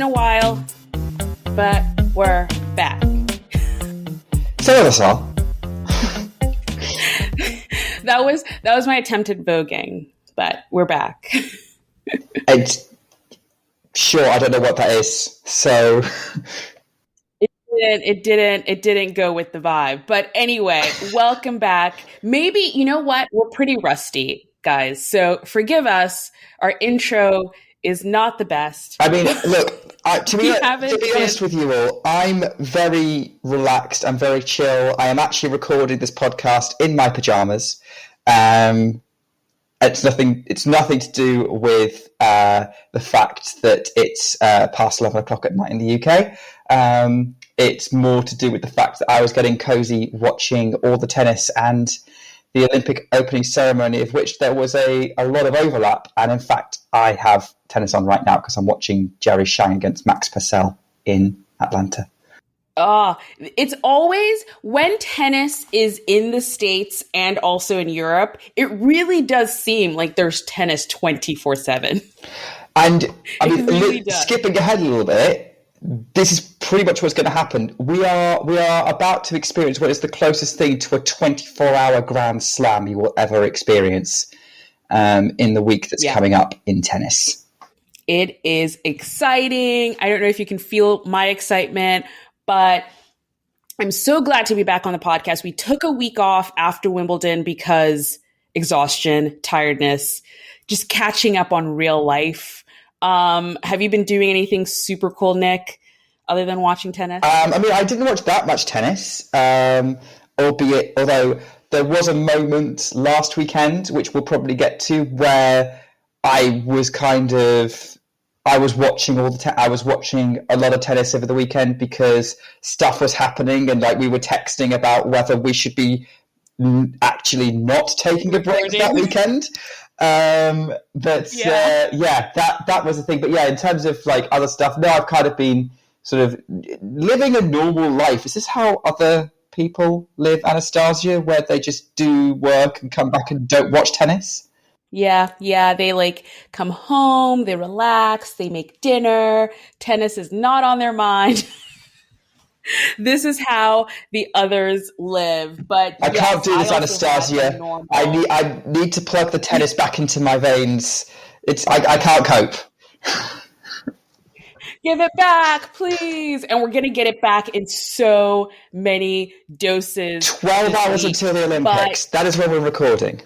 been a while, but we're back. Some of us are. That was my attempt at voguing, but we're back. Sure, I don't know what that is. So It didn't go with the vibe. But anyway, welcome back. Maybe, you know what? We're pretty rusty, guys. So forgive us. Our intro is not the best. I mean, look, to be honest with you all, I'm very relaxed. I'm very chill. I am actually recording this podcast in my pajamas. It's nothing to do with the fact that it's past 11 o'clock at night in the UK. It's more to do with the fact that I was getting cozy watching all the tennis and the Olympic opening ceremony, of which there was a lot of overlap. And in fact, I have tennis on right now because I'm watching Jerry Shang against Max Purcell in Atlanta. It's always when tennis is in the States and also in Europe, it really does seem like there's tennis 24/7. And I mean, really skipping ahead a little bit, this is pretty much what's going to happen. We are about to experience what is the closest thing to a 24-hour Grand Slam you will ever experience in the week that's coming up in tennis. It is exciting. I don't know if you can feel my excitement, but I'm so glad to be back on the podcast. We took a week off after Wimbledon because exhaustion, tiredness, just catching up on real life. Have you been doing anything super cool, Nick, other than watching tennis? I mean, I didn't watch that much tennis, although there was a moment last weekend, which we'll probably get to, where I was watching I was watching a lot of tennis over the weekend because stuff was happening, and like we were texting about whether we should be actually not taking a break that weekend. That was the thing. But yeah, in terms of like other stuff, no, I've kind of been sort of living a normal life. Is this how other people live, Anastasia, where they just do work and come back and don't watch tennis? Yeah. They like come home, they relax, they make dinner. Tennis is not on their mind. This is how the others live. But I can't do this, Anastasia. I need to plug the tennis back into my veins. I can't cope. Give it back, please. And we're going to get it back in so many doses. 12 hours until the Olympics. That is when we're recording.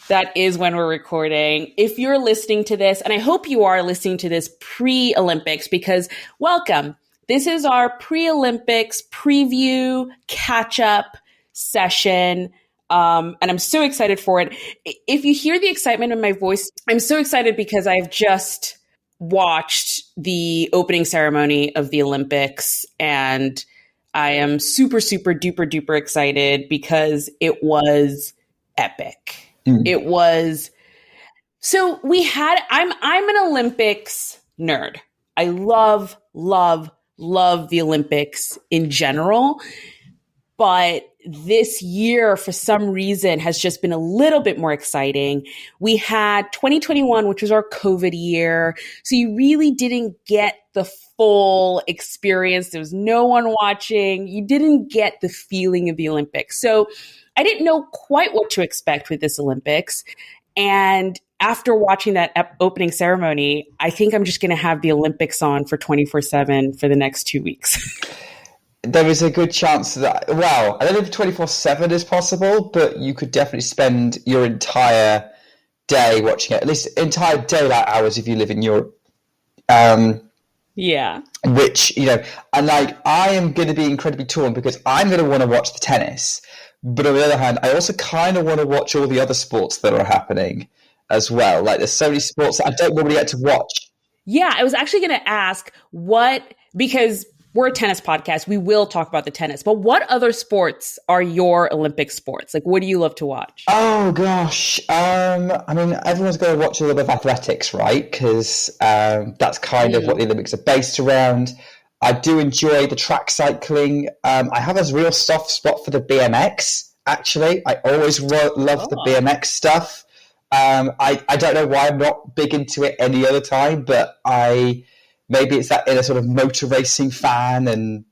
That is when we're recording. If you're listening to this, and I hope you are listening to this pre-Olympics, because welcome. This is our pre-Olympics preview catch-up session, and I'm so excited for it. If you hear the excitement in my voice, I'm so excited because I've just watched the opening ceremony of the Olympics, and I am super, super, duper, duper excited because it was epic. It was, so I'm an Olympics nerd. I love the Olympics in general, but this year for some reason has just been a little bit more exciting. We had 2021, which was our COVID year. So you really didn't get the full experience. There was no one watching. You didn't get the feeling of the Olympics. So I didn't know quite what to expect with this Olympics. And after watching that opening ceremony, I think I'm just going to have the Olympics on for 24/7 for the next 2 weeks. There is a good chance that, well, I don't know if 24/7 is possible, but you could definitely spend your entire day watching it, at least entire daylight hours if you live in Europe. Yeah. Which, and like, I am going to be incredibly torn because I'm going to want to watch the tennis. But on the other hand, I also kind of want to watch all the other sports that are happening as well. Like, there's so many sports that I don't normally get to watch. Yeah, I was actually going to ask because we're a tennis podcast, we will talk about the tennis, but what other sports are your Olympic sports? Like, what do you love to watch? Oh, gosh. I mean, everyone's going to watch a little bit of athletics, right? Because that's kind of what the Olympics are based around. I do enjoy the track cycling. I have a real soft spot for the BMX, actually. I always love the BMX stuff. I don't know why I'm not big into it any other time, but I maybe it's that inner sort of motor racing fan, and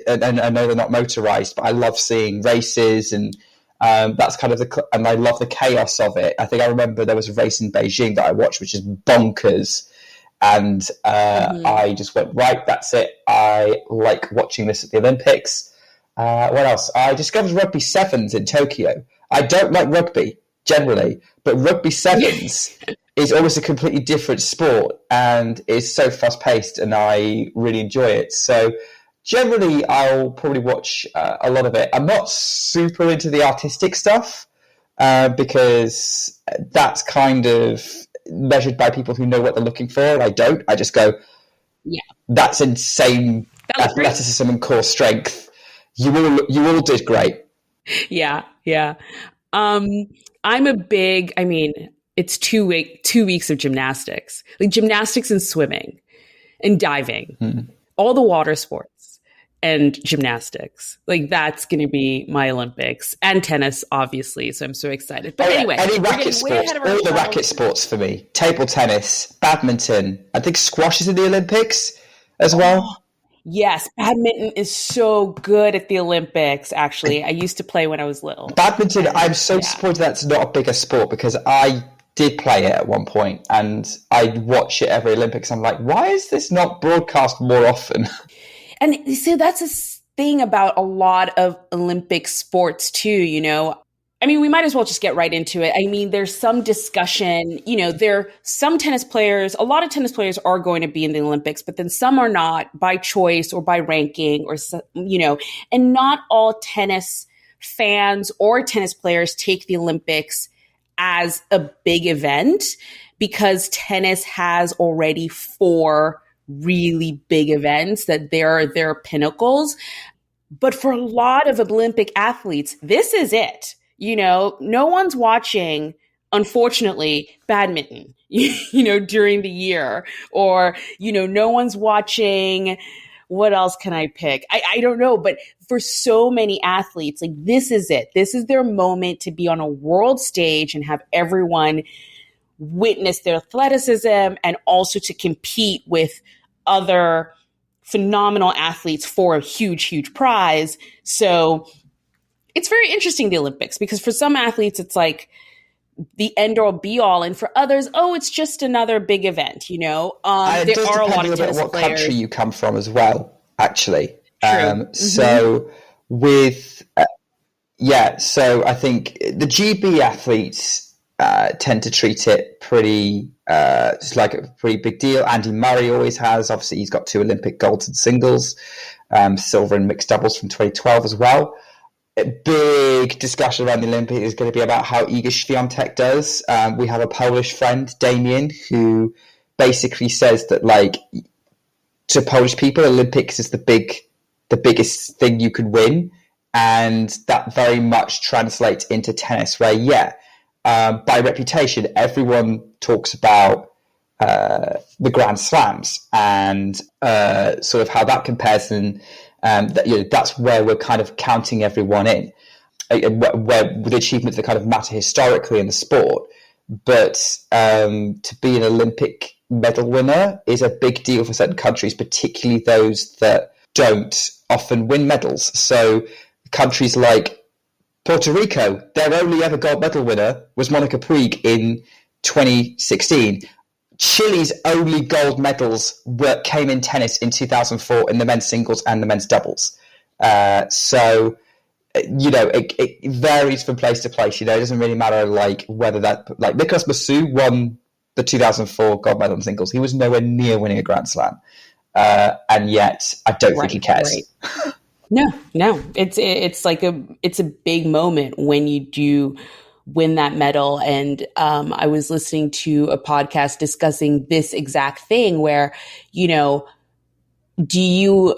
and I know they're not motorized, but I love seeing races, and that's kind of and I love the chaos of it. I think I remember there was a race in Beijing that I watched, which is bonkers. And I just went, right, that's it. I like watching this at the Olympics. What else? I discovered rugby sevens in Tokyo. I don't like rugby generally, but rugby sevens is almost a completely different sport and is so fast paced, and I really enjoy it. So generally, I'll probably watch a lot of it. I'm not super into the artistic stuff because that's kind of measured by people who know what they're looking for. And I don't. I just go, yeah, that's insane athleticism and core strength. You all did great. Yeah, yeah. I'm a big. I mean, it's 2 weeks of gymnastics, like gymnastics and swimming and diving, all the water sports and gymnastics. Like that's going to be my Olympics, and tennis, obviously. So I'm so excited. But anyway, any racket sports, all the racket sports for me: table tennis, badminton. I think squash is in the Olympics as well. Yes, badminton is so good at the Olympics, actually. I used to play when I was little. Badminton, I'm so disappointed that's not a bigger sport, because I did play it at one point and I'd watch it every Olympics. I'm like, why is this not broadcast more often? And so that's a thing about a lot of Olympic sports too, you know. I mean, we might as well just get right into it. I mean, there's some discussion, you know, some tennis players, a lot of tennis players are going to be in the Olympics, but then some are not by choice or by ranking or, you know, and not all tennis fans or tennis players take the Olympics as a big event, because tennis has already 4 really big events that they're their pinnacles. But for a lot of Olympic athletes, this is it. You know, no one's watching, unfortunately, badminton, you know, during the year, or, you know, no one's watching. What else can I pick? I don't know. But for so many athletes, like this is it. This is their moment to be on a world stage and have everyone witness their athleticism, and also to compete with other phenomenal athletes for a huge, huge prize. So it's very interesting, the Olympics, because for some athletes, it's like the end all be all. And for others, it's just another big event, you know? There are a lot of tennis what players. Country you come from as well, actually. True. So with, so I think the GB athletes tend to treat it pretty, just like a pretty big deal. Andy Murray always has. Obviously, he's got 2 Olympic golds in singles, silver in mixed doubles from 2012 as well. A big discussion around the Olympics is going to be about how Iga Świątek does. We have a Polish friend, Damien, who basically says that, like, to Polish people, Olympics is the biggest thing you could win, and that very much translates into tennis, where by reputation, everyone talks about the Grand Slams and sort of how that compares, and that's where we're kind of counting everyone in, where the achievements that kind of matter historically in the sport. But to be an Olympic medal winner is a big deal for certain countries, particularly those that don't often win medals. So countries like Puerto Rico, their only ever gold medal winner was Monica Puig in 2016. Chile's only gold medals came in tennis in 2004 in the men's singles and the men's doubles. So, you know, it varies from place to place. You know, it doesn't really matter, like, whether that, like, Nicolas Massou won the 2004 gold medal in singles. He was nowhere near winning a Grand Slam. And yet I don't think he cares. Right. No, it's like it's a big moment when you do win that medal. And I was listening to a podcast discussing this exact thing, where, you know, do you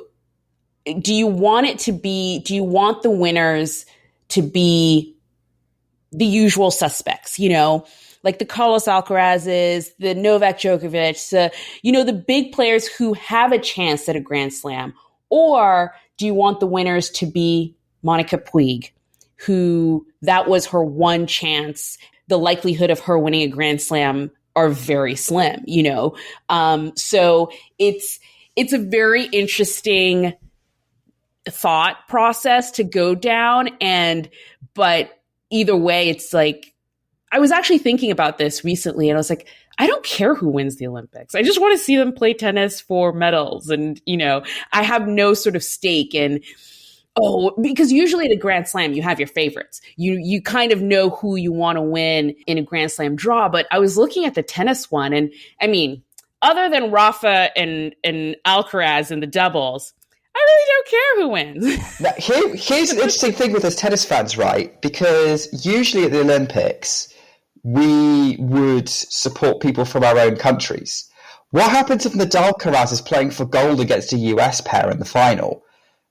want the winners to be the usual suspects, you know, like the Carlos Alcarazes, the Novak Djokovic, the big players who have a chance at a Grand Slam? Or do you want the winners to be Monica Puig, who that was her one chance? The likelihood of her winning a Grand Slam are very slim, you know? So it's a very interesting thought process to go down. But either way, it's like, I was actually thinking about this recently and I was like, I don't care who wins the Olympics. I just want to see them play tennis for medals. And, you know, I have no sort of stake in, because usually at a Grand Slam, you have your favorites. You kind of know who you want to win in a Grand Slam draw. But I was looking at the tennis one, and I mean, other than Rafa and Alcaraz in the doubles, I really don't care who wins. Now, here's an interesting thing with us tennis fans, right? Because usually at the Olympics, we would support people from our own countries. What happens if Nadal Alcaraz is playing for gold against a US pair in the final?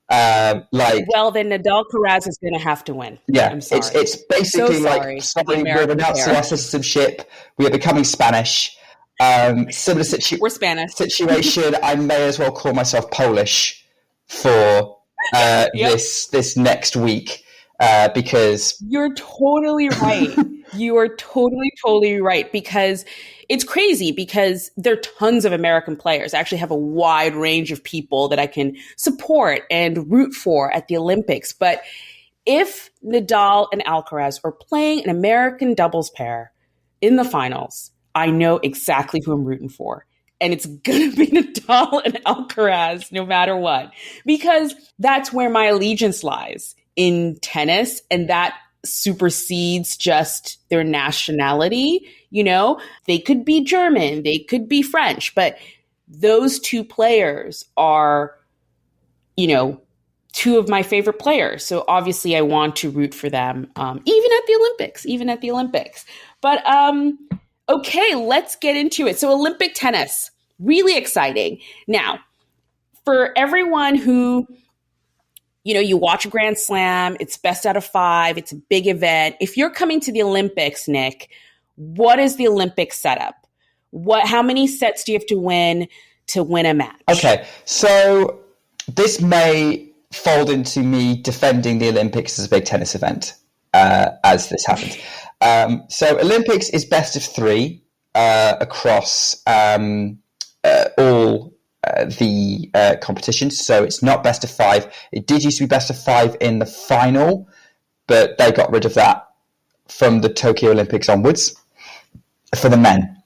Well, then Nadal Alcaraz is going to have to win. Yeah, I'm sorry. It's basically sorry, we're renouncing our citizenship. We are becoming Spanish. Similar We're Spanish. situation. I may as well call myself Polish for this next week because you're totally right. You are totally right, because it's crazy, because there are tons of American players. I actually have a wide range of people that I can support and root for at the Olympics. But if Nadal and Alcaraz are playing an American doubles pair in the finals, I know exactly who I'm rooting for. And it's going to be Nadal and Alcaraz no matter what, because that's where my allegiance lies in tennis. And that supersedes just their nationality. You know, they could be German, they could be French, but those two players are, you know, two of my favorite players. So obviously I want to root for them, even at the Olympics. But okay, let's get into it. So Olympic tennis, really exciting. Now, for everyone who, you know, you watch a Grand Slam, it's best out of 5, it's a big event. If you're coming to the Olympics, Nick, what is the Olympic setup? How many sets do you have to win a match? Okay, so this may fold into me defending the Olympics as a big tennis event as this happens. So Olympics is best of 3 across all the competitions. So it's not best of 5. It did used to be best of 5 in the final, but they got rid of that from the Tokyo Olympics onwards for the men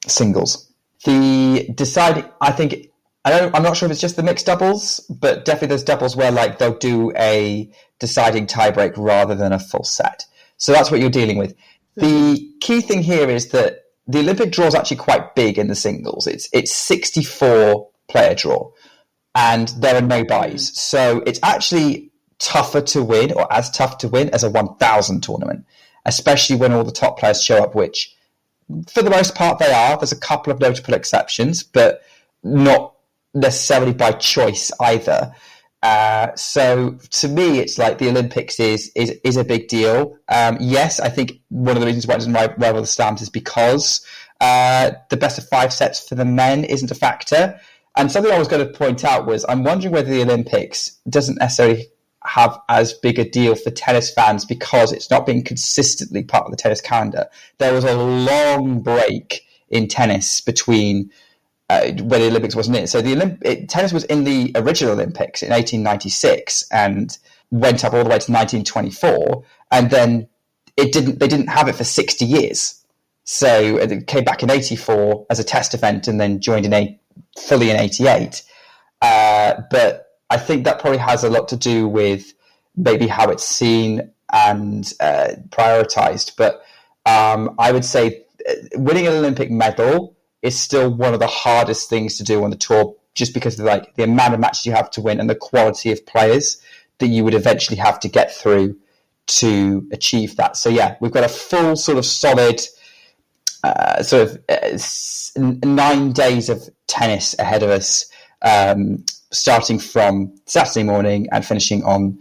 singles. The deciding, I'm not sure if it's just the mixed doubles, but definitely there's doubles where like they'll do a deciding tiebreak rather than a full set. So that's what you're dealing with. The key thing here is that the Olympic draw is actually quite big in the singles. It's 64 player draw, and there are no buys. So it's actually tougher to win, or as tough to win as a 1,000 tournament, especially when all the top players show up, which for the most part they are. There's a couple of notable exceptions, but not necessarily by choice either. So to me, it's like the Olympics is a big deal. Yes, I think one of the reasons why it doesn't rival the Slams is because the best of 5 sets for the men isn't a factor. And something I was going to point out was I'm wondering whether the Olympics doesn't necessarily have as big a deal for tennis fans because it's not being consistently part of the tennis calendar. There was a long break in tennis between where the Olympics wasn't in. So tennis was in the original Olympics in 1896 and went up all the way to 1924, and then they didn't have it for 60 years. So it came back in 84 as a test event and then joined fully in 88. But I think that probably has a lot to do with maybe how it's seen and prioritized. But I would say winning an Olympic medal is still one of the hardest things to do on the tour, just because of like the amount of matches you have to win and the quality of players that you would eventually have to get through to achieve that. So yeah, we've got a full sort of solid 9 days of tennis ahead of us, starting from Saturday morning and finishing on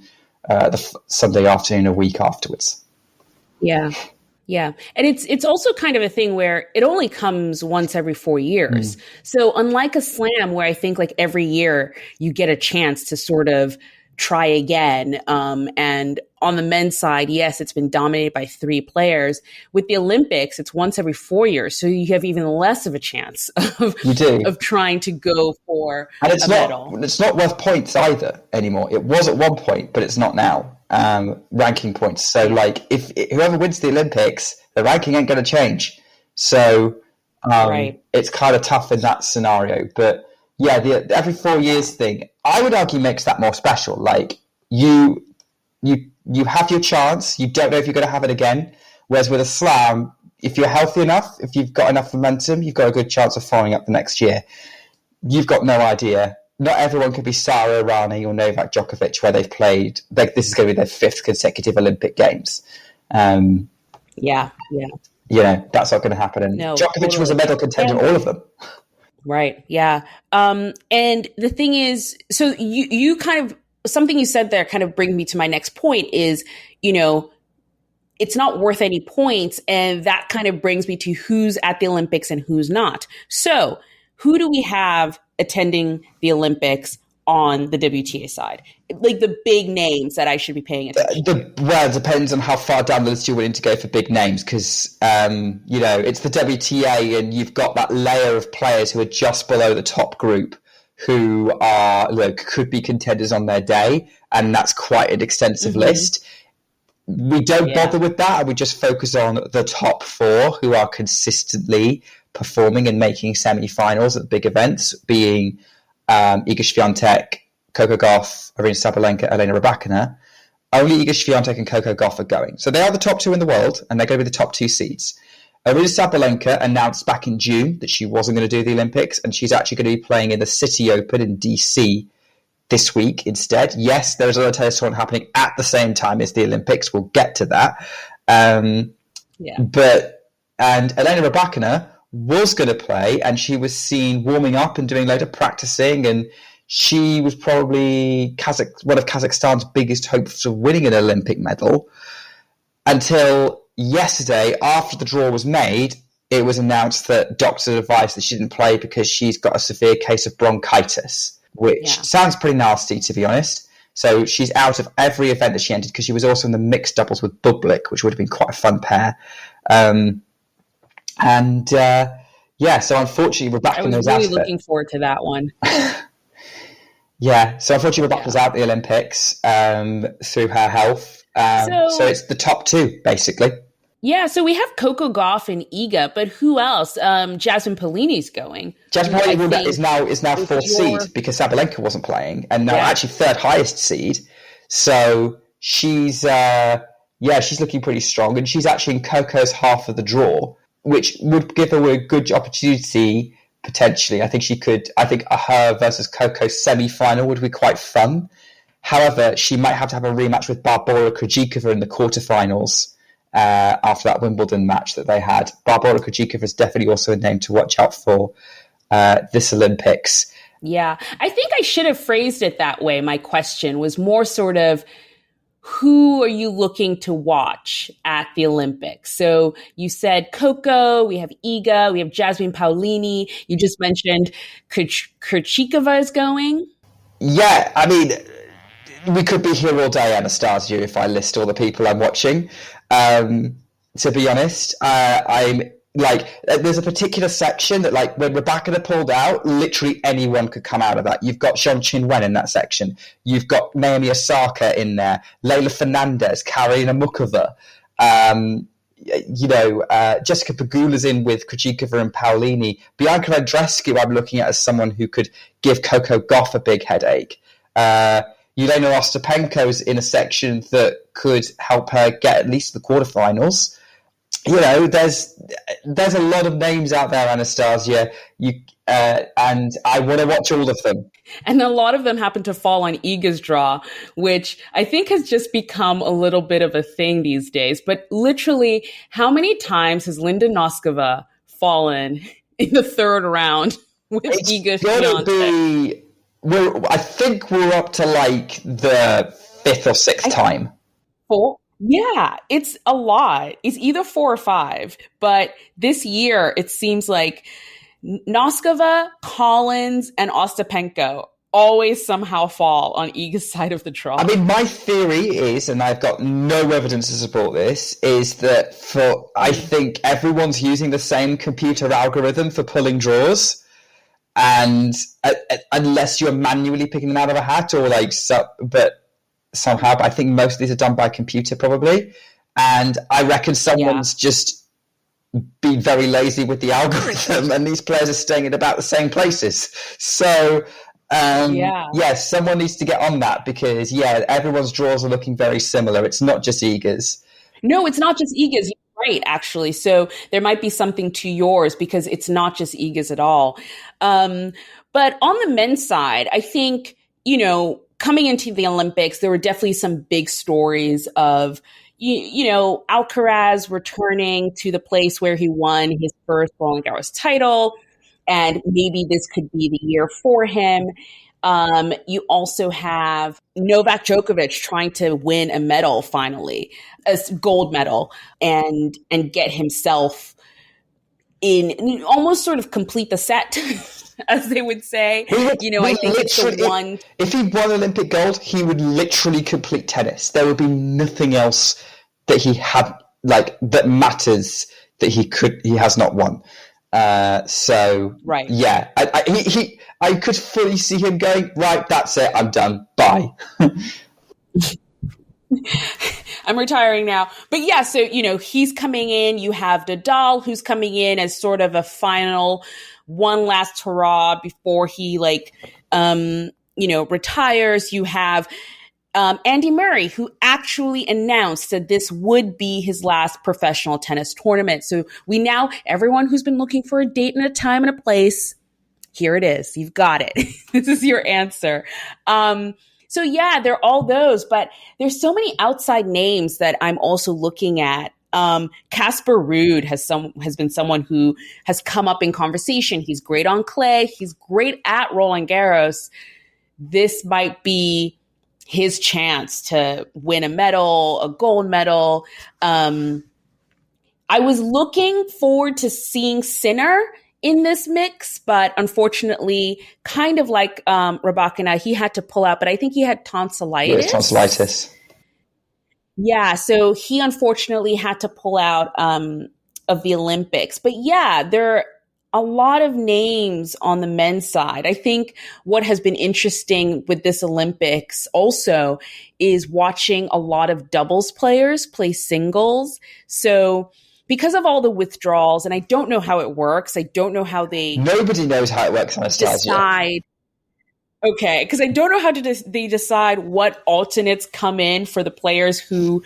the Sunday afternoon a week afterwards. Yeah. Yeah. And it's also kind of a thing where it only comes once every 4 years. So unlike a slam where I think like every year you get a chance to sort of try again. And on the men's side, yes, it's been dominated by 3 players. With the Olympics, it's once every 4 years. So you have even less of a chance of trying to go for and it's a medal. It's not worth points either anymore. It was at one point, but it's not now. Ranking points. So like if whoever wins the Olympics, the ranking ain't going to change. So it's kind of tough in that scenario. But yeah, the every 4 years thing, I would argue makes that more special. Like you have your chance. You don't know if you're going to have it again. Whereas with a slam, if you're healthy enough, if you've got enough momentum, you've got a good chance of following up the next year. You've got no idea. Not everyone could be Sara Errani or Novak Djokovic, where they've played. This is going to be their 5th consecutive Olympic Games. Yeah. You know, that's not going to happen. And Djokovic was a medal contender, all of them. Right. Yeah. And the thing is, so you kind of, something you said there kind of brings me to my next point is, you know, it's not worth any points. And that kind of brings me to who's at the Olympics and who's not. So who do we have attending the on the WTA side? Like the big names that I should be paying attention to. Well, it depends on how far down the list you're willing to go for big names because, you know, it's the WTA and you've got that layer of players who are just below the top group who are, could be contenders on their day. And that's quite an extensive list. We don't bother with that. We just focus on the top 4 who are consistently performing and making semi-finals at big events, being Iga Swiatek, Coco Gauff, Aryna Sabalenka, Elena Rybakina. Only Iga Swiatek and Coco Gauff are going. So they are the top 2 in the world, and they're going to be the top 2 seeds. Aryna Sabalenka announced back in June that she wasn't going to do the Olympics, and she's actually going to be playing in the City Open in DC this week instead. Yes, there is another tennis tournament happening at the same time as the Olympics. We'll get to that. And Elena Rybakina was going to play, and she was seen warming up and doing a load of practicing, and she was probably one of Kazakhstan's biggest hopes of winning an Olympic medal until yesterday, after the draw was made. It was announced that doctors advised that she didn't play because she's got a severe case of bronchitis, which sounds pretty nasty, to be honest. So she's out of every event that she entered because she was also in the mixed doubles with Bublik, which would have been quite a fun pair. So unfortunately, Rybakina was out. I was really looking forward to that one. So unfortunately, Rybakina's out the Olympics through her health. So it's the top 2, basically. Yeah, so we have Coco Gauff and Iga, but who else? Jasmine Paolini's going. Jasmine Paolini is now 4th seed because Sabalenka wasn't playing, and now actually 3rd highest seed. So she's looking pretty strong, and she's actually in Coco's half of the draw, which would give her a good opportunity potentially. I think her versus Coco semi-final would be quite fun. However, she might have to have a rematch with Barbora Krejcikova in the quarterfinals after that Wimbledon match that they had. Barbora Krejcikova is definitely also a name to watch out for this Olympics. Yeah, I think I should have phrased it that way. My question was more sort of, who are you looking to watch at the Olympics? So you said Coco, we have Iga, we have Jasmine Paolini. You just mentioned Krejcikova is going. Yeah, I mean, we could be here all day, Anastasia, if I list all the people I'm watching. To be honest, I'm like, there's a particular section that, like, when Rybakina pulled out, literally anyone could come out of that. You've got Jean Chin-Wen in that section. You've got Naomi Osaka in there, Leylah Fernandez, Karolina Mukova. Jessica Pegula's in with Krejcikova and Paolini. Bianca Andreescu, I'm looking at as someone who could give Coco Gauff a big headache. Yelena Ostapenko's in a section that could help her get at least the quarterfinals. You know, there's a lot of names out there, Anastasia, and I want to watch all of them. And a lot of them happen to fall on Iga's draw, which I think has just become a little bit of a thing these days. But literally, how many times has Linda Noskova fallen in the 3rd round with Iga Swiatek? I think we're up to like the 5th or 6th time. 4? Yeah, it's a lot. It's either 4 or 5. But this year, it seems like Noskova, Collins, and Ostapenko always somehow fall on Iga's side of the draw. I mean, my theory is, and I've got no evidence to support this, is that I think everyone's using the same computer algorithm for pulling draws. And unless you're manually picking them out of a hat or but I think most of these are done by computer probably. And I reckon someone's just been very lazy with the algorithm and these players are staying in about the same places. So, someone needs to get on that because, everyone's draws are looking very similar. It's not just Iga's. No, it's not just Iga's. Right, actually. So there might be something to yours because it's not just Iga's at all. But on the men's side, I think, coming into the Olympics, there were definitely some big stories of, Alcaraz returning to the place where he won his first Roland Garros title. And maybe this could be the year for him. You also have Novak Djokovic trying to win a medal finally, a gold medal, and get himself in almost sort of complete the set, as they would say. I think it's the one. If he won Olympic gold, he would literally complete tennis. There would be nothing else that he had that matters that he has not won. Right. Yeah, I could fully see him going, right, that's it, I'm done, bye. I'm retiring now. But yeah, so, he's coming in. You have Nadal, who's coming in as sort of a final one last hurrah before he retires. You have Andy Murray, who actually announced that this would be his last professional tennis tournament. So everyone who's been looking for a date and a time and a place, here it is. You've got it. This is your answer. So yeah, they're all those, but there's so many outside names that I'm also looking at. Casper Ruud has been someone who has come up in conversation. He's great on clay. He's great at Roland Garros. This might be his chance to win a medal, a gold medal. I was looking forward to seeing Sinner in this mix, but unfortunately, kind of like Rybakina, he had to pull out, but I think he had tonsillitis. Tonsillitis. Yeah, so he unfortunately had to pull out of the Olympics. But yeah, there are a lot of names on the men's side. I think what has been interesting with this Olympics also is watching a lot of doubles players play singles. So because of all the withdrawals, and I don't know how it works. I don't know how Nobody knows how it works on decide. Okay, because I don't know how they decide what alternates come in for the players who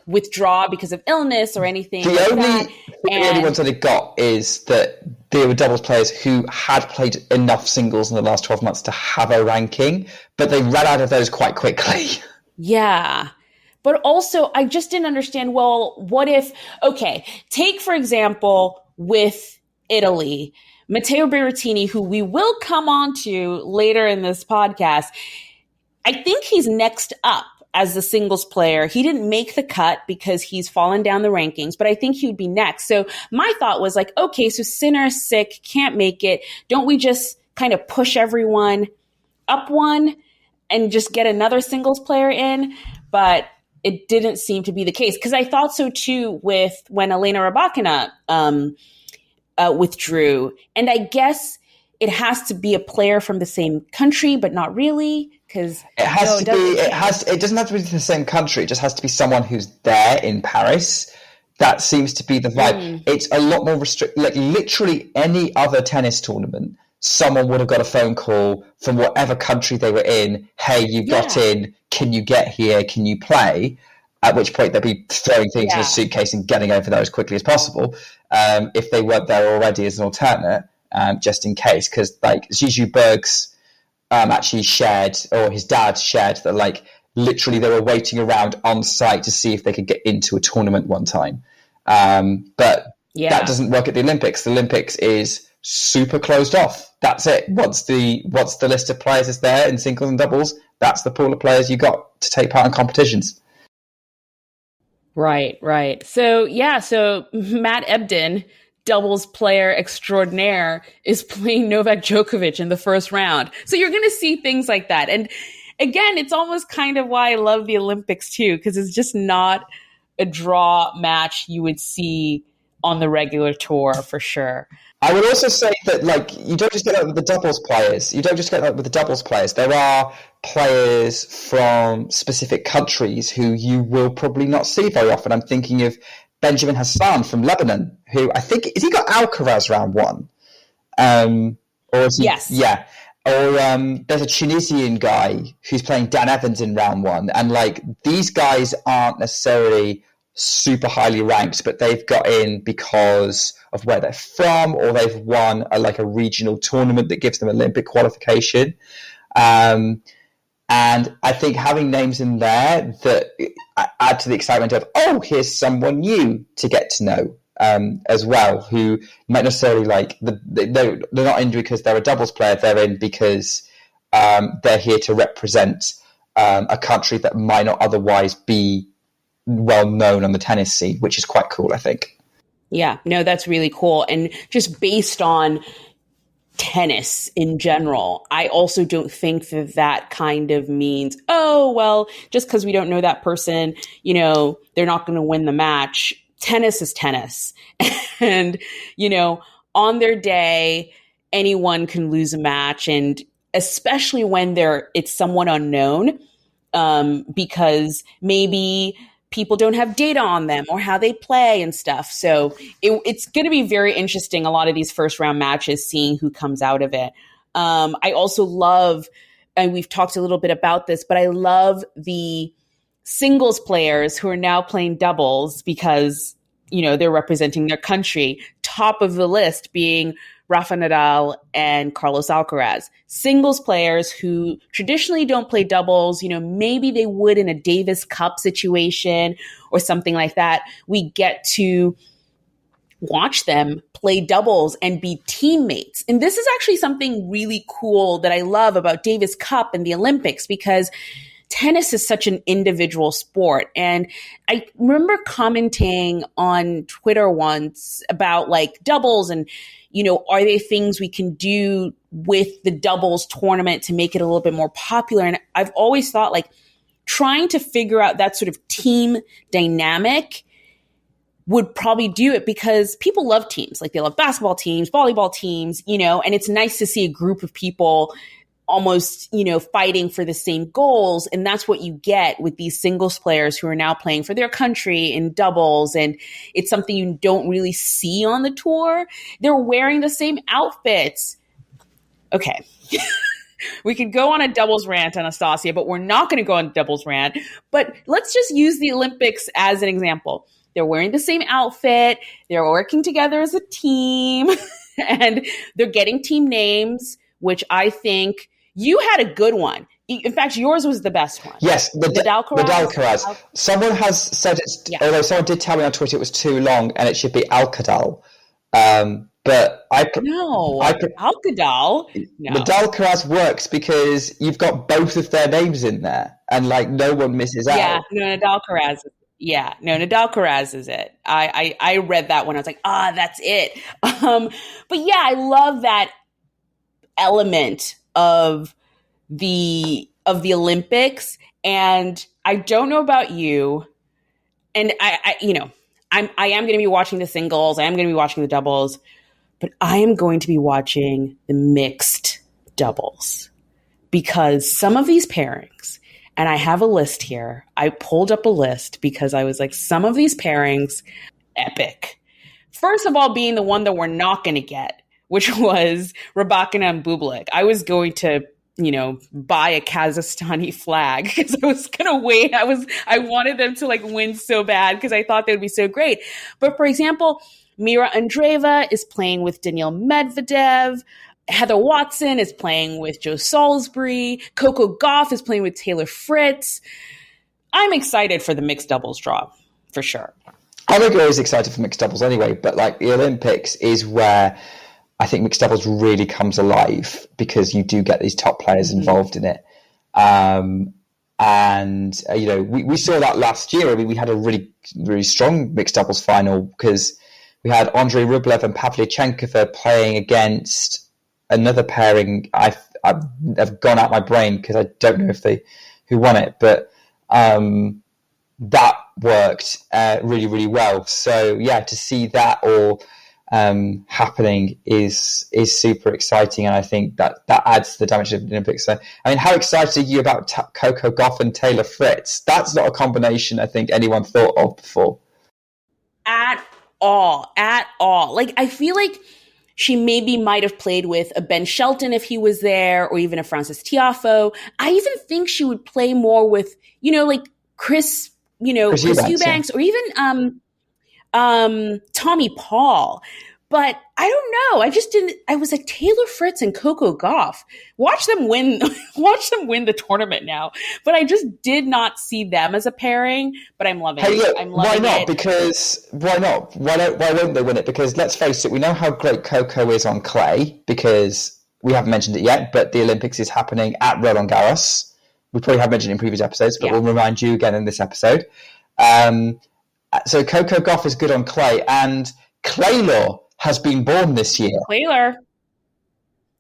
withdraw because of illness or anything. The only ones that it got is that there were doubles players who had played enough singles in the last 12 months to have a ranking, but they ran out of those quite quickly. Yeah. But also, I just didn't understand, what if, take, for example, with Italy, Matteo Berrettini, who we will come on to later in this podcast, I think he's next up as the singles player. He didn't make the cut because he's fallen down the rankings, but I think he would be next. So my thought was so Sinner's sick, can't make it. Don't we just kind of push everyone up one and just get another singles player in? But it didn't seem to be the case, because I thought so too with when Elena Rybakina withdrew. And I guess it has to be a player from the same country, but not really, because it doesn't have to be the same country. It just has to be someone who's there in Paris. That seems to be the vibe. It's a lot more restricted. Like literally any other tennis tournament, someone would have got a phone call from whatever country they were in. Hey, you got in. Can you get here? Can you play? At which point they'd be throwing things in a suitcase and getting over there as quickly as possible. If they weren't there already as an alternate, just in case. Because Zizou Berg's actually shared, or his dad shared, that literally they were waiting around on site to see if they could get into a tournament one time. But that doesn't work at the Olympics. The Olympics is super closed off. That's it. Once the list of players is there in singles and doubles, that's the pool of players you got to take part in competitions. Right. So Matt Ebden doubles player extraordinaire is playing Novak Djokovic in the first round. So you're going to see things like that. And again, it's almost kind of why I love the Olympics too, because it's just not a draw match you would see on the regular tour for sure. I would also say that, like, you don't just get that with the doubles players. You don't just get that with the doubles players. There are players from specific countries who you will probably not see very often. I'm thinking of Benjamin Hassan from Lebanon, who I think, has he got Alcaraz round one? Or is he, yes. Yeah. Or there's a Tunisian guy who's playing Dan Evans in round one. And, like, these guys aren't necessarily super highly ranked, but they've got in because of where they're from, or they've won a regional tournament that gives them Olympic qualification. And I think having names in there that add to the excitement of, oh, here's someone new to get to know as well, who might necessarily they're not in because they're a doubles player, they're in because they're here to represent a country that might not otherwise be well known on the tennis scene, which is quite cool, I think. Yeah, no, that's really cool. And just based on tennis in general, I also don't think that kind of means, oh, well, just because we don't know that person, they're not going to win the match. Tennis is tennis. And, on their day, anyone can lose a match. And especially when it's someone unknown, because maybe people don't have data on them or how they play and stuff. So it's going to be very interesting, a lot of these first round matches, seeing who comes out of it. I also love, and we've talked a little bit about this, but I love the singles players who are now playing doubles because, they're representing their country. Top of the list being Rafa Nadal and Carlos Alcaraz, singles players who traditionally don't play doubles. Maybe they would in a Davis Cup situation or something like that. We get to watch them play doubles and be teammates. And this is actually something really cool that I love about Davis Cup and the Olympics, because tennis is such an individual sport. And I remember commenting on Twitter once about doubles and, are there things we can do with the doubles tournament to make it a little bit more popular? And I've always thought trying to figure out that sort of team dynamic would probably do it, because people love teams. They love basketball teams, volleyball teams, and it's nice to see a group of people almost, fighting for the same goals. And that's what you get with these singles players who are now playing for their country in doubles. And it's something you don't really see on the tour. They're wearing the same outfits. Okay. We could go on a doubles rant, Anastasia, but we're not going to go on a doubles rant. But let's just use the Olympics as an example. They're wearing the same outfit. They're working together as a team. And they're getting team names, which I think you had a good one. In fact, yours was the best one. Yes, the Alcaraz. Someone has said it's, although someone did tell me on Twitter it was too long and it should be Alcadal. But Alcadal. No. The Alcaraz works because you've got both of their names in there, and no one misses out. Yeah, Nadal Alcaraz is it. I read that one. I was like, that's it. But yeah, I love that element of the Olympics. And I don't know about you, and I am going to be watching the singles. I am going to be watching the doubles, but I am going to be watching the mixed doubles, because some of these pairings, and I have a list here. I pulled up a list because I was like, some of these pairings, epic. First of all, being the one that we're not going to get, which was Rybakina and Bublik. I was going to, buy a Kazakhstani flag because I was going to wait. I wanted them to win so bad because I thought they would be so great. But for example, Mira Andreeva is playing with Daniil Medvedev. Heather Watson is playing with Joe Salisbury. Coco Gauff is playing with Taylor Fritz. I'm excited for the mixed doubles draw, for sure. I'm always excited for mixed doubles anyway, but the Olympics is where I think mixed doubles really comes alive, because you do get these top players involved in it. We saw that last year. I mean, we had a really, really strong mixed doubles final because We had Andrei Rublev and Pavlyuchenkova playing against another pairing. I've gone out my brain because I don't know who won it, but that worked really, really well. So yeah, to see that all happening is super exciting, and I think that adds to the dimension of the Olympics. So, I mean, how excited are you about Coco Gauff and Taylor Fritz? That's not a combination I think anyone thought of before. At all. Like, I feel like she maybe might have played with a Ben Shelton if he was there, or even a Francis Tiafoe. I even think she would play more with, like Chris Eubanks, or even Tommy Paul. But I don't know. I was like, Taylor Fritz and Coco Gauff. Watch them win the tournament now. But I just did not see them as a pairing, but I'm loving it. I'm loving why not? it. Because why not? Why won't they win it? Because let's face it, we know how great Coco is on clay, because we haven't mentioned it yet, but the Olympics is happening at Roland Garros. We probably have mentioned it in previous episodes, but we'll remind you again in this episode. So Coco Gauff is good on clay, and Claylor has been born this year. Claylor.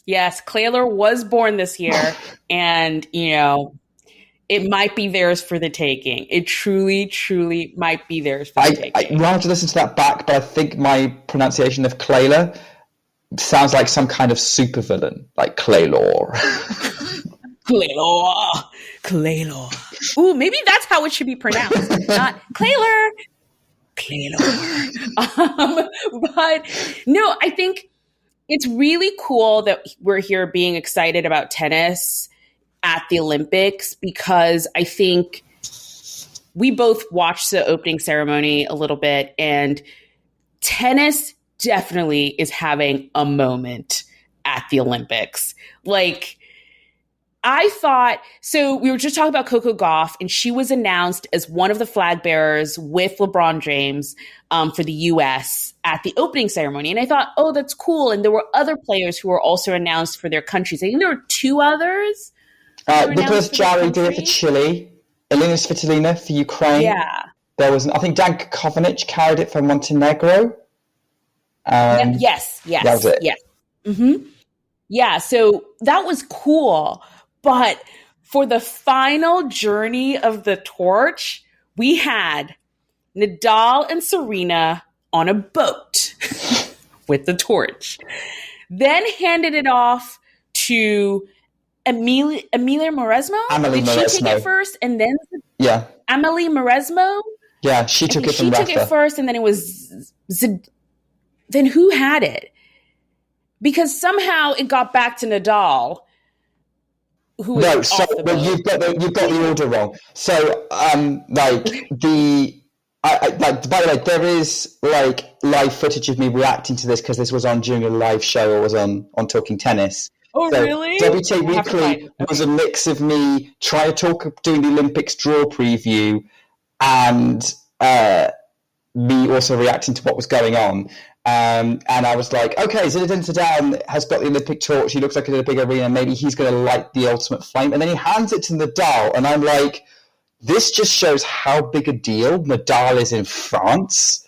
Yes, Claylor was born this year, and, it might be theirs for the taking. It truly, truly might be theirs for the taking. I'll have to listen to that back, but I think my pronunciation of Claylor sounds like some kind of supervillain, like Claylor. Claylor. Ooh, maybe that's how it should be pronounced. Not Claylor. But no, I think it's really cool that we're here being excited about tennis at the Olympics, because I think we both watched the opening ceremony a little bit, and tennis definitely is having a moment at the Olympics. Like, I thought, so we were just talking about Coco Gauff, and she was announced as one of the flag bearers with LeBron James for the U.S. at the opening ceremony. And I thought, oh, that's cool. And there were other players who were also announced for their countries. I think there were 2 others. Nicholas Jarry did it for Chile, Elena Svitolina for Ukraine. Yeah. There was, I think Dan Kovanic carried it for Montenegro. Yes. That was it. Yes. Mm-hmm. Yeah, so that was cool. But for the final journey of the torch, we had Nadal and Serena on a boat with the torch. Then handed it off to Amelia Mauresmo. Did she take it first? And then Amelie Mauresmo? Yeah, she took it from Rafa. She took it first, and then it was then who had it? Because somehow it got back to Nadal. You've got the order wrong. So, by the way, there is live footage of me reacting to this, because this was on during a live show, or was on Talking Tennis. Oh, so really? WTA Weekly was a mix of me doing the Olympics draw preview, and me also reacting to what was going on. And I was like, okay, Zinedine Zidane has got the Olympic torch. He looks like in a big arena. Maybe he's going to light the ultimate flame. And then he hands it to Nadal. And I'm like, this just shows how big a deal Nadal is in France.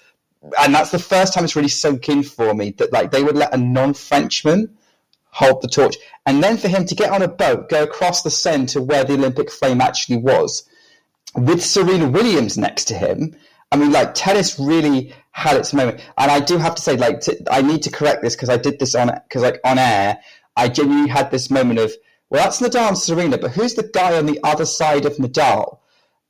And that's the first time it's really sunk in for me that they would let a non-Frenchman hold the torch. And then for him to get on a boat, go across the Seine to where the Olympic flame actually was, with Serena Williams next to him. I mean, tennis really had its moment. And I do have to say, I need to correct this, because I did this on air. I genuinely had this moment of, well, that's Nadal and Serena, but who's the guy on the other side of Nadal?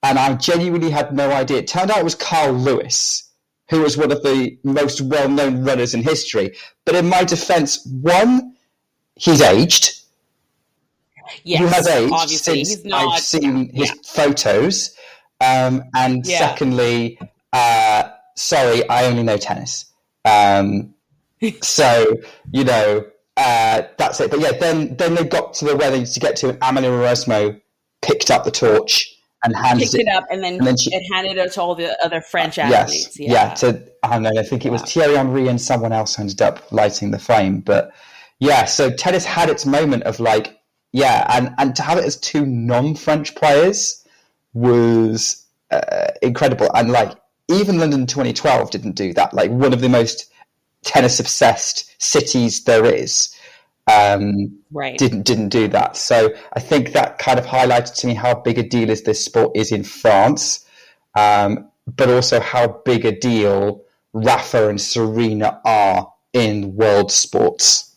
And I genuinely had no idea. It turned out it was Carl Lewis, who was one of the most well-known runners in history. But in my defense, one, he's aged. Yes, he has aged obviously. Since I've seen his photos. And secondly, sorry, I only know tennis. So, that's it. But yeah, then they got to where they needed to get to, and Amelie Mauresmo picked up the torch and handed it up, and then it handed it to all the other French athletes. I think it was Thierry Henry and someone else ended up lighting the flame. But yeah, so tennis had its moment of and to have it as 2 non-French players was incredible. And even London 2012 didn't do that. One of the most tennis obsessed cities there is, Right. didn't do that. So I think that kind of highlighted to me how big a deal is this sport is in France, but also how big a deal Rafa and Serena are in world sports.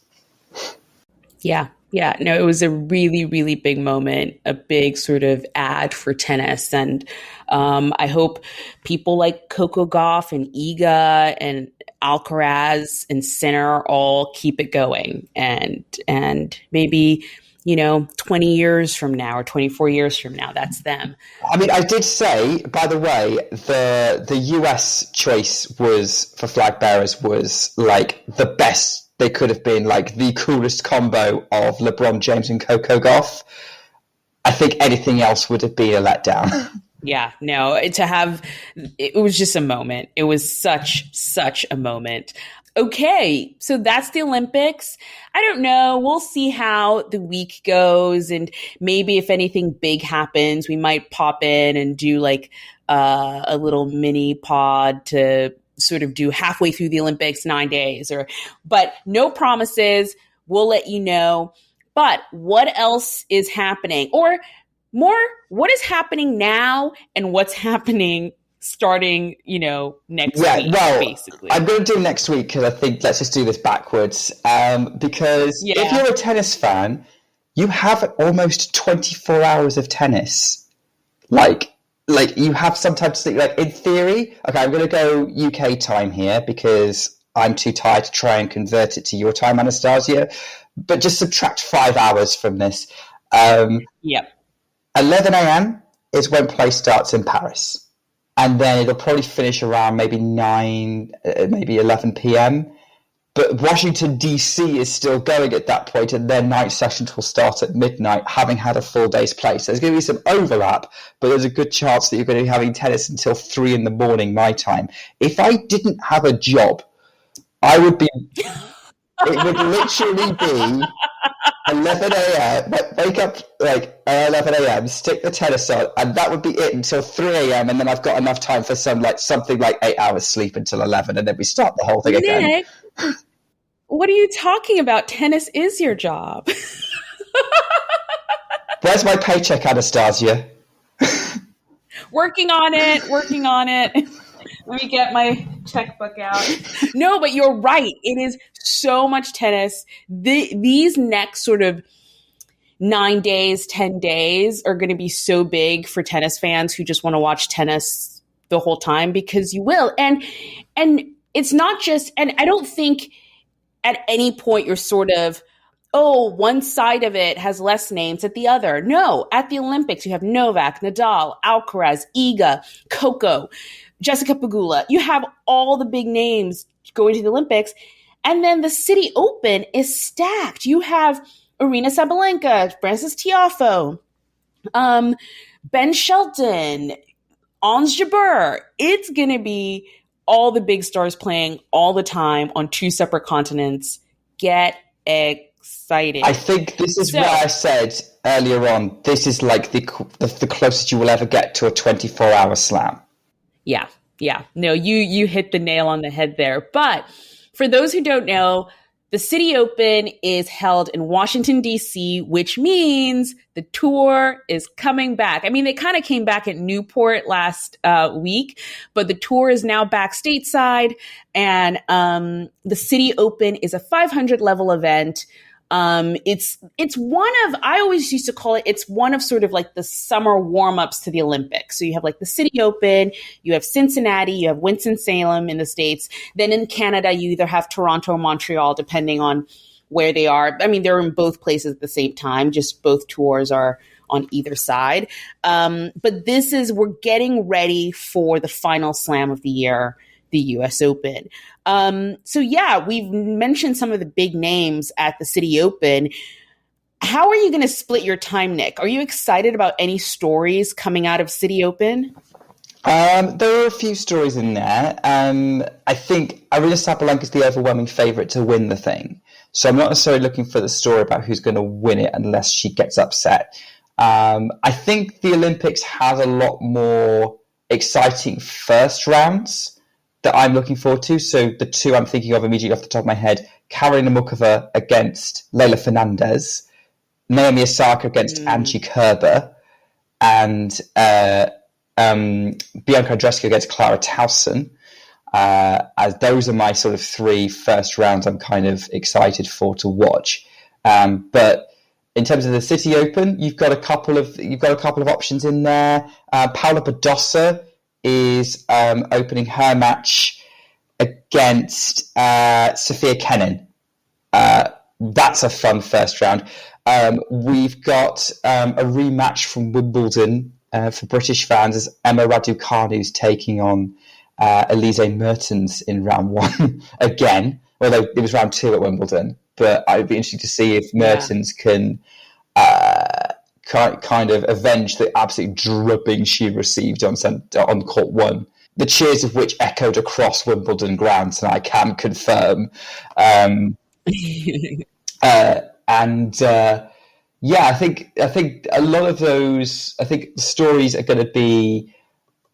Yeah. Yeah. No, it was a really, really big moment, a big sort of ad for tennis. And I hope people like Coco Gauff and Iga and Alcaraz and Sinner all keep it going. And maybe, 20 years from now or 24 years from now, that's them. I mean, I did say, by the way, the US choice was for flag bearers was like the best they could have been, like the coolest combo of LeBron James and Coco Gauff. I think anything else would have been a letdown. Yeah, no, it was just a moment. It was such a moment. Okay, so that's the Olympics. I don't know. We'll see how the week goes. And maybe if anything big happens, we might pop in and do like a little mini pod to sort of do halfway through the Olympics, 9 days, but no promises. We'll let you know. But what else is happening? Or more, what is happening now and what's happening starting, next week, well, basically. I'm going to do next week because I think let's just do this backwards. Because if you're a tennis fan, you have almost 24 hours of tennis. Like you have some time to sleep. Like in theory, okay, I'm going to go UK time here because I'm too tired to try and convert it to your time, Anastasia. But just subtract 5 hours from this. 11 a.m. is when play starts in Paris. And then it'll probably finish around maybe 11 p.m. But Washington, D.C. is still going at that point, and their night sessions will start at midnight, having had a full day's play. So there's going to be some overlap, but there's a good chance that you're going to be having tennis until 3 in the morning, my time. If I didn't have a job, I would be... it would literally be 11 a.m., wake up like 11 a.m., stick the tennis on, and that would be it until 3 a.m., and then I've got enough time for something like 8 hours sleep until 11, and then we start the whole thing again. Nick, what are you talking about? Tennis is your job. Where's my paycheck, Anastasia? Working on it. Let me get my checkbook out. No, but you're right. It is so much tennis. These next sort of 9 days, 10 days are going to be so big for tennis fans who just want to watch tennis the whole time, because you will. And it's not just, and I don't think at any point you're sort of, one side of it has less names at the other. No, at the Olympics, you have Novak, Nadal, Alcaraz, Iga, Coco, Jessica Pegula. You have all the big names going to the Olympics. And then the City Open is stacked. You have Arina Sabalenka, Frances Tiafoe, Ben Shelton, Ons Jabeur. It's going to be all the big stars playing all the time on 2 separate continents. Get excited. I think this is why I said earlier on, this is like the closest you will ever get to a 24-hour slam. Yeah. No, you hit the nail on the head there. But for those who don't know, the City Open is held in Washington, D.C., which means the tour is coming back. I mean, they kind of came back at Newport last week, but the tour is now back stateside. And the City Open is a 500 level event. It's one of, I always used to call it, it's one of sort of like the summer warm-ups to the Olympics. So you have like the City Open, you have Cincinnati, you have Winston-Salem in the States. Then in Canada, you either have Toronto or Montreal, depending on where they are. I mean, they're in both places at the same time, just both tours are on either side. But we're getting ready for the final slam of the year, the US Open. We've mentioned some of the big names at the City Open. How are you going to split your time, Nick? Are you excited about any stories coming out of City Open? There are a few stories in there. I think Arina Sabalenka is the overwhelming favourite to win the thing. So I'm not necessarily looking for the story about who's going to win it unless she gets upset. I think the Olympics has a lot more exciting first rounds that I'm looking forward to. So the two I'm thinking of immediately off the top of my head, Karolina Muchova against Leylah Fernandez, Naomi Osaka against Angie Kerber, and Bianca Andreescu against Clara Towson. As those are my sort of three first rounds I'm kind of excited for to watch. But in terms of the City Open, you've got a couple of options in there. Paula Badosa is opening her match against Sophia Kenin. That's a fun first round. We've got a rematch from Wimbledon for British fans as Emma Raducanu's taking on Elise Mertens in round one again, although it was round two at Wimbledon. But I'd be interested to see if Mertens can kind of avenge the absolute drubbing she received on court one, the cheers of which echoed across Wimbledon grounds, and I can confirm. I think a lot of those. I think the stories are going to be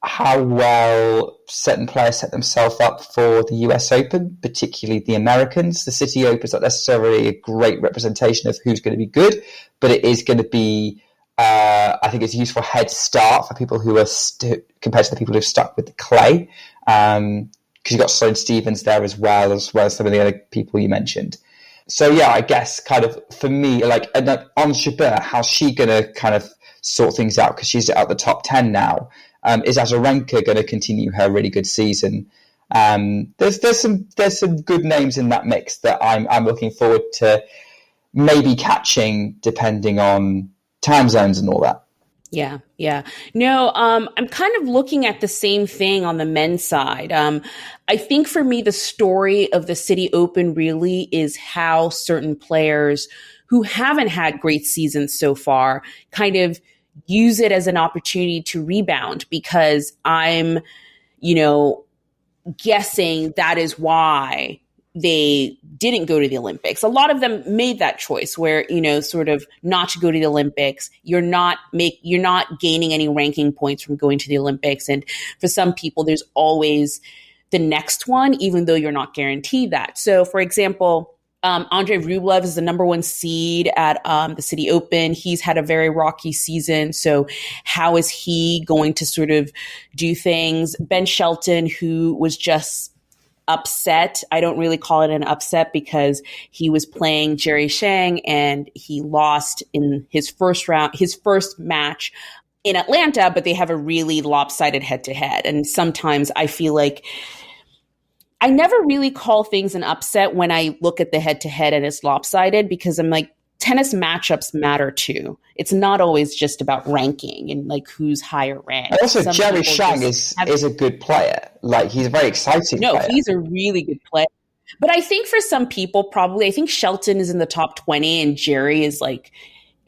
how well certain players set themselves up for the US Open, particularly the Americans. The City Open is not necessarily a great representation of who's going to be good, but it is going to be, I think it's a useful head start for people who are, compared to the people who've stuck with the clay, because you've got Sloane Stephens there as well as some of the other people you mentioned. So yeah, I guess kind of for me, like Ons Jabeur, how's she going to kind of sort things out because she's out the top 10 now? Is Azarenka going to continue her really good season? There's some good names in that mix that I'm looking forward to maybe catching depending on time zones and all that. Yeah. No, I'm kind of looking at the same thing on the men's side. I think for me, the story of the City Open really is how certain players who haven't had great seasons so far kind of use it as an opportunity to rebound, because I'm, guessing that is why they didn't go to the Olympics. A lot of them made that choice where, sort of not to go to the Olympics. You're not gaining any ranking points from going to the Olympics. And for some people, there's always the next one, even though you're not guaranteed that. So for example, Andrei Rublev is the number one seed at the City Open. He's had a very rocky season. So how is he going to sort of do things? Ben Shelton, who was just upset. I don't really call it an upset because he was playing Jerry Shang and he lost in his first match in Atlanta, but they have a really lopsided head-to-head. And sometimes I feel like I never really call things an upset when I look at the head-to-head and it's lopsided, because I'm like, tennis matchups matter too. It's not always just about ranking and like who's higher ranked. And also, Jerry Shang is a good player. Like, he's a very exciting player. No, he's a really good player. But I think for some people, I think Shelton is in the top 20 and Jerry is like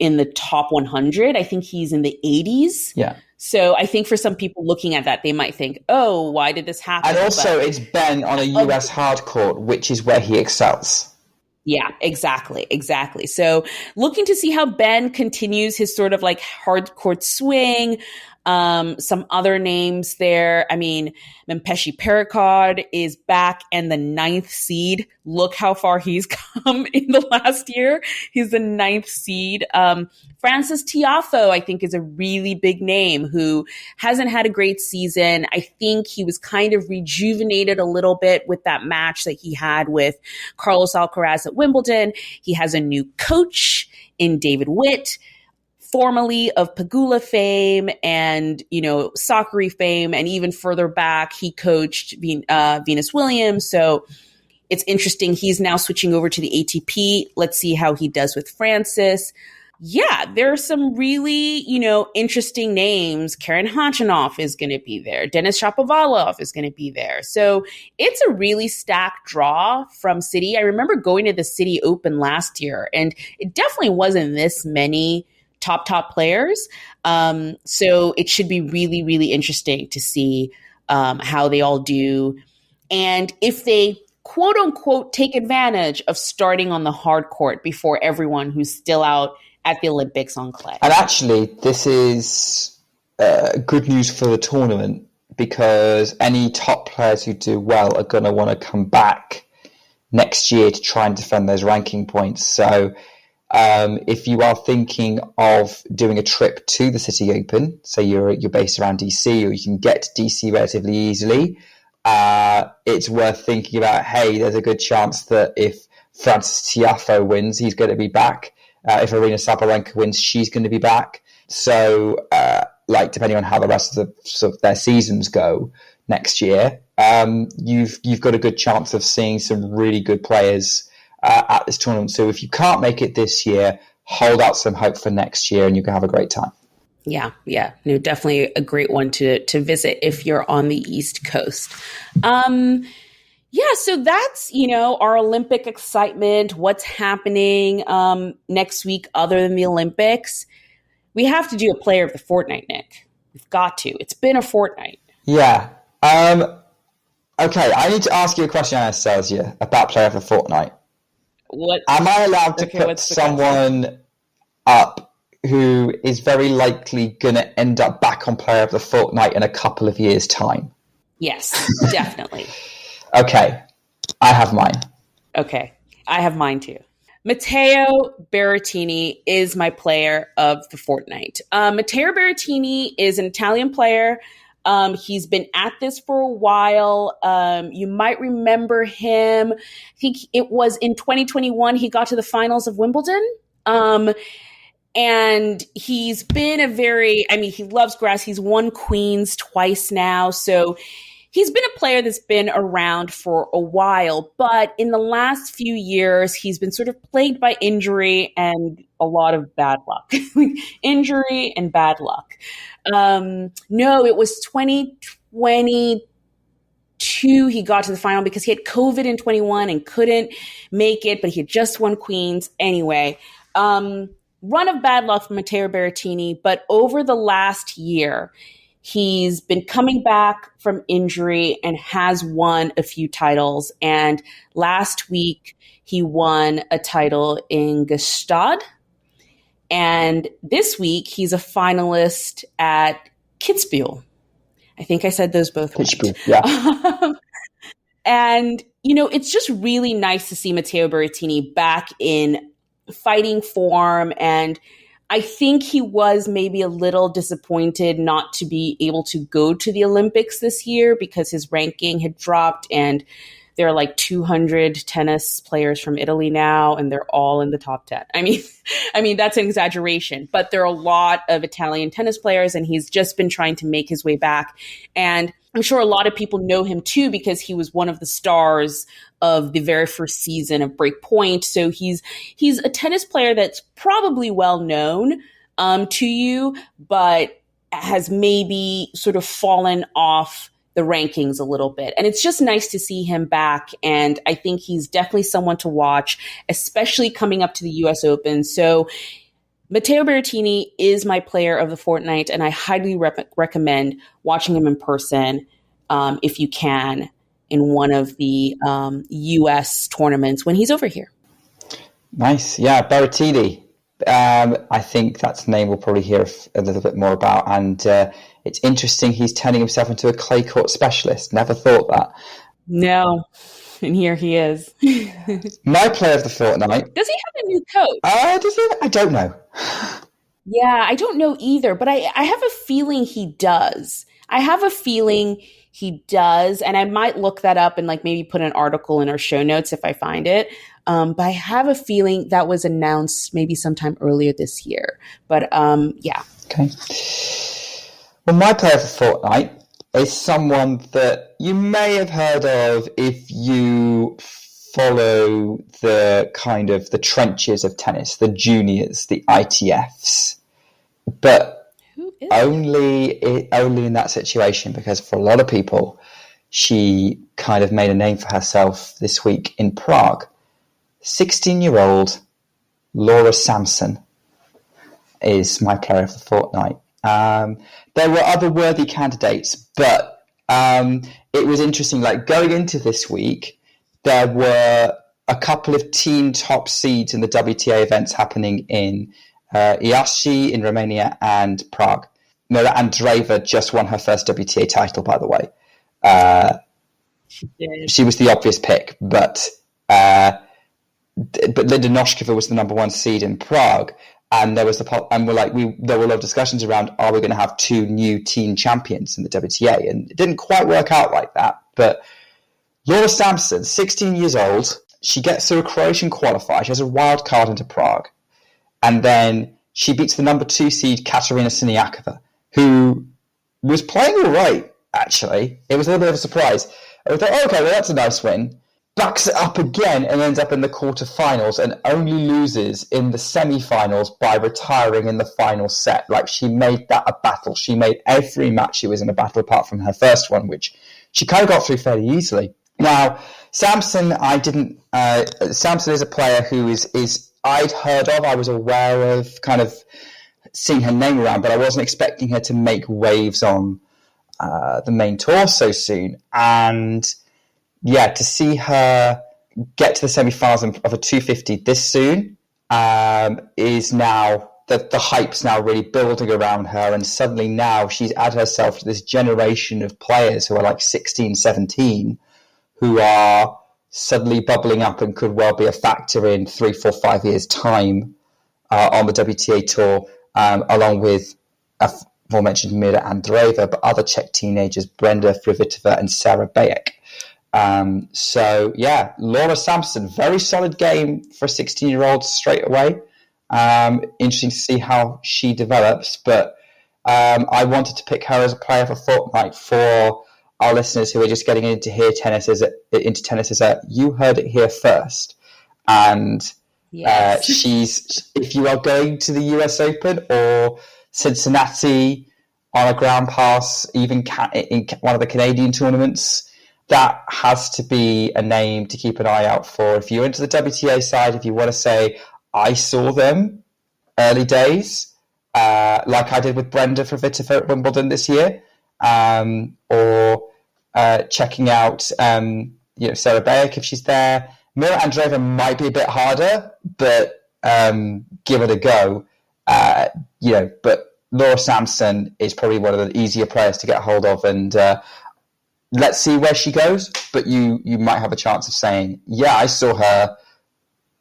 in the top 100. I think he's in the 80s. Yeah. So I think for some people looking at that, they might think, oh, why did this happen? And also, it's Ben on a US hard court, which is where he excels. Yeah, exactly. So looking to see how Ben continues his sort of like hard court swing. Some other names there. I mean, Mempeshi Pericard is back and the 9th seed. Look how far he's come in the last year. He's the 9th seed. Francis Tiafoe, I think, is a really big name who hasn't had a great season. I think he was kind of rejuvenated a little bit with that match that he had with Carlos Alcaraz at Wimbledon. He has a new coach in David Witt, formerly of Pagula fame and, Sakari fame. And even further back, he coached Venus Williams. So it's interesting. He's now switching over to the ATP. Let's see how he does with Francis. Yeah, there are some really, interesting names. Karen Khachanov is going to be there. Denis Shapovalov is going to be there. So it's a really stacked draw from City. I remember going to the City Open last year, and it definitely wasn't this many top players. So it should be really, really interesting to see how they all do. And if they, quote unquote, take advantage of starting on the hard court before everyone who's still out at the Olympics on clay. And actually, this is good news for the tournament, because any top players who do well are going to want to come back next year to try and defend those ranking points. So if you are thinking of doing a trip to the City Open, say you're based around DC, or you can get to DC relatively easily, it's worth thinking about, hey, there's a good chance that if Frances Tiafoe wins, he's going to be back. If Arina Sabalenka wins, she's going to be back. So, depending on how the rest of their seasons go next year, you've got a good chance of seeing some really good players at this tournament. So if you can't make it this year, hold out some hope for next year, and you can have a great time. Yeah. No, definitely a great one to visit if you're on the East Coast. So that's, our Olympic excitement, what's happening next week other than the Olympics. We have to do a player of the fortnight, Nick. We've got to. It's been a fortnight. Yeah. Okay, I need to ask you a question, Anastasia, about player of the fortnight. What? Am I allowed to put someone up who is very likely going to end up back on player of the fortnight in a couple of years' time? Yes, definitely. Okay, I have mine. Okay, I have mine too. Matteo Berrettini is my player of the fortnight. Matteo Berrettini is an Italian player. He's been at this for a while. You might remember him. I think it was in 2021 he got to the finals of Wimbledon. And he's been he loves grass. He's won Queens twice now. So he's been a player that's been around for a while, but in the last few years, he's been sort of plagued by injury and a lot of bad luck. Injury and bad luck. No, it was 2022 he got to the final because he had COVID in 21 and couldn't make it, but he had just won Queens. Anyway, run of bad luck for Matteo Berrettini, but over the last year, he's been coming back from injury and has won a few titles. And last week, he won a title in Gstaad. And this week, he's a finalist at Kitzbühel. I think I said those both Kitzbühel, right. Yeah. And, it's just really nice to see Matteo Berrettini back in fighting form. And I think he was maybe a little disappointed not to be able to go to the Olympics this year because his ranking had dropped, and there are like 200 tennis players from Italy now, and they're all in the top 10. I mean, that's an exaggeration, but there are a lot of Italian tennis players, and he's just been trying to make his way back. And I'm sure a lot of people know him too because he was one of the stars of the very first season of Breakpoint. So he's a tennis player that's probably well known to you, but has maybe sort of fallen off the rankings a little bit. And it's just nice to see him back. And I think he's definitely someone to watch, especially coming up to the US Open. So Matteo Berrettini is my player of the fortnight, and I highly recommend watching him in person if you can in one of the US tournaments when he's over here. Nice. Yeah, Berrettini. I think that's a name we'll probably hear a little bit more about. And it's interesting he's turning himself into a clay court specialist. Never thought that. No. And here he is. My player of the fortnight. Does he have a new coach? Does he? I don't know. Yeah, I don't know either, but I have a feeling he does. And I might look that up and maybe put an article in our show notes if I find it. But I have a feeling that was announced maybe sometime earlier this year. But yeah. Okay. Well, my player of the fortnight is someone that you may have heard of if you follow the kind of the trenches of tennis, the juniors, the ITFs, but only in that situation, because for a lot of people, she kind of made a name for herself this week in Prague. 16-year-old Laura Sampson is my player of the fortnight. There were other worthy candidates, but it was interesting. Going into this week, there were a couple of team top seeds in the WTA events happening in Iași in Romania and Prague. Mira Andreeva just won her first WTA title, by the way. She was the obvious pick, but Linda Noskova was the number one seed in Prague, and there were a lot of discussions around, are we going to have two new teen champions in the WTA? And it didn't quite work out like that. But Laura Sampson, 16 years old, she gets through a Croatian qualifier. She has a wild card into Prague, and then she beats the number 2 seed Katerina Siniakova, who was playing all right. Actually, it was a little bit of a surprise. I was like, okay, well, that's a nice win. Backs it up again and ends up in the quarterfinals and only loses in the semi-finals by retiring in the final set. Like, she made that a battle. She made every match she was in a battle apart from her first one, which she kind of got through fairly easily. Now, Sampson, Sampson is a player who is I'd heard of. I was aware of, kind of seeing her name around, but I wasn't expecting her to make waves on the main tour so soon. And yeah, to see her get to the semi-finals of a 250 this soon is now, the hype's now really building around her, and suddenly now she's added herself to this generation of players who are like 16, 17, who are suddenly bubbling up and could well be a factor in 3, 4, 5 years' time on the WTA tour, along with aforementioned Mira Andreeva, but other Czech teenagers, Brenda Frivitova and Sarah Bayek. So yeah, Laura Sampson, very solid game for a 16-year-old straight away. Interesting to see how she develops, but I wanted to pick her as a player for fortnight for our listeners who are just getting into tennis as you heard it here first. And yes. She's, if you are going to the US Open or Cincinnati on a ground pass, even in one of the Canadian tournaments, that has to be a name to keep an eye out for. If you're into the WTA side, if you want to say, I saw them early days, like I did with Brenda Frivitova at Wimbledon this year, or checking out Sarah Bayek if she's there. Mira Andreeva might be a bit harder, but give it a go. But Laura Sampson is probably one of the easier players to get hold of, and let's see where she goes. But you might have a chance of saying, yeah, I saw her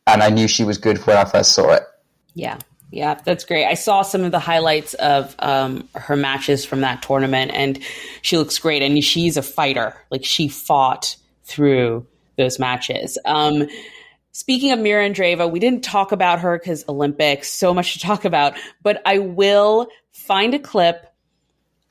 and I knew she was good when I first saw it. Yeah, that's great. I saw some of the highlights of her matches from that tournament, and she looks great. And she's a fighter. Like, she fought through those matches. Speaking of Mira Andreeva, we didn't talk about her because Olympics, so much to talk about, but I will find a clip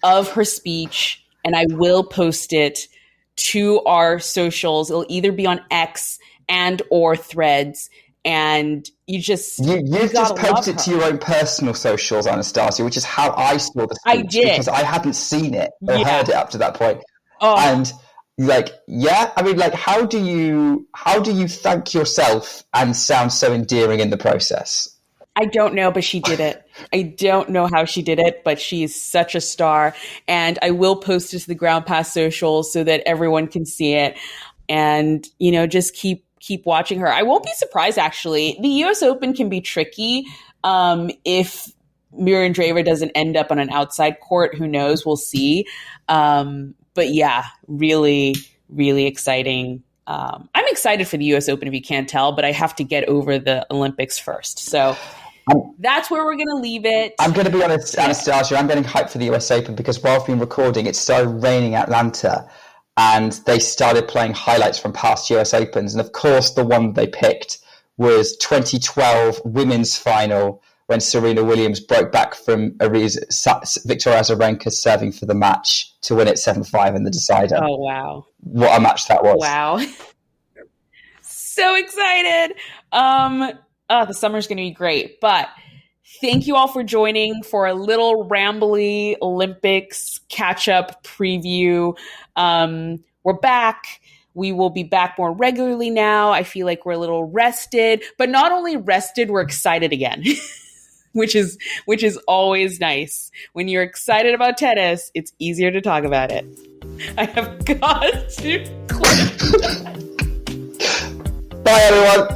of her speech and I will post it to our socials. It'll either be on X and or Threads. And you've just posted it to your own personal socials, Anastasia, which is how I saw the speech. I did, because I hadn't seen it or heard it up to that point. And how do you thank yourself and sound so endearing in the process? I don't know, but she did it. I don't know how she did it, but she's such a star. And I will post it to the Ground Pass socials so that everyone can see it. And, just keep watching her. I won't be surprised, actually. The US Open can be tricky if Mira Andreeva doesn't end up on an outside court. Who knows? We'll see. But yeah, really, really exciting. I'm excited for the US Open, if you can't tell, but I have to get over the Olympics first. So that's where we're going to leave it. I'm going to be honest, Anastasia, I'm getting hyped for the US Open because while I've been recording, it started raining Atlanta. And they started playing highlights from past US Opens. And of course, the one they picked was 2012 women's final when Serena Williams broke back from Victoria Azarenka serving for the match to win it 7-5 in the decider. Oh, wow. What a match that was. Wow. So excited. The summer's going to be great. But thank you all for joining for a little rambly Olympics catch-up preview. We're back. We will be back more regularly now. I feel like we're a little rested, but not only rested, we're excited again, which is always nice. When you're excited about tennis, it's easier to talk about it. I have got to click. Bye, everyone.